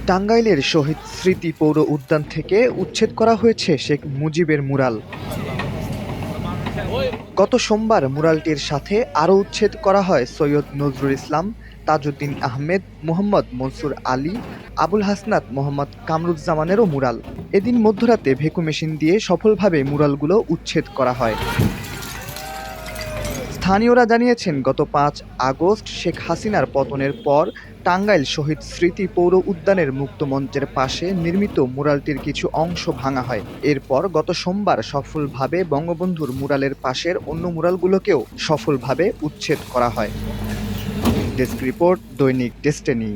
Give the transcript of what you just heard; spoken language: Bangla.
টাঙ্গাইলের শহীদ স্মৃতি পৌর উদ্যান থেকে উচ্ছেদ করা হয়েছে শেখ মুজিবের মুরাল। গত সোমবার মুরালটির সাথে আরও উচ্ছেদ করা হয় সৈয়দ নজরুল ইসলাম, তাজউদ্দিন আহমেদ, মোহাম্মদ মনসুর আলী, আবুল হাসনাত মোহাম্মদ কামরুজ্জামানেরও মুরাল। এদিন মধ্যরাতে ভেকু মেশিন দিয়ে সফলভাবে মুরালগুলো উচ্ছেদ করা হয়। স্থানীয়রা জানিয়েছেন, গত ৫ আগস্ট শেখ হাসিনার পতনের পর টাঙ্গাইল শহীদ স্মৃতি পৌর উদ্যানের মুক্ত মঞ্চের পাশে নির্মিত মুরালটির কিছু অংশ ভাঙা হয়। এরপর গত সোমবার সফলভাবে বঙ্গবন্ধুর মুরালের পাশের অন্য মুরালগুলোকেও সফলভাবে উচ্ছেদ করা হয়। ডেস্ক রিপোর্ট, দৈনিক ডেস্টিনি।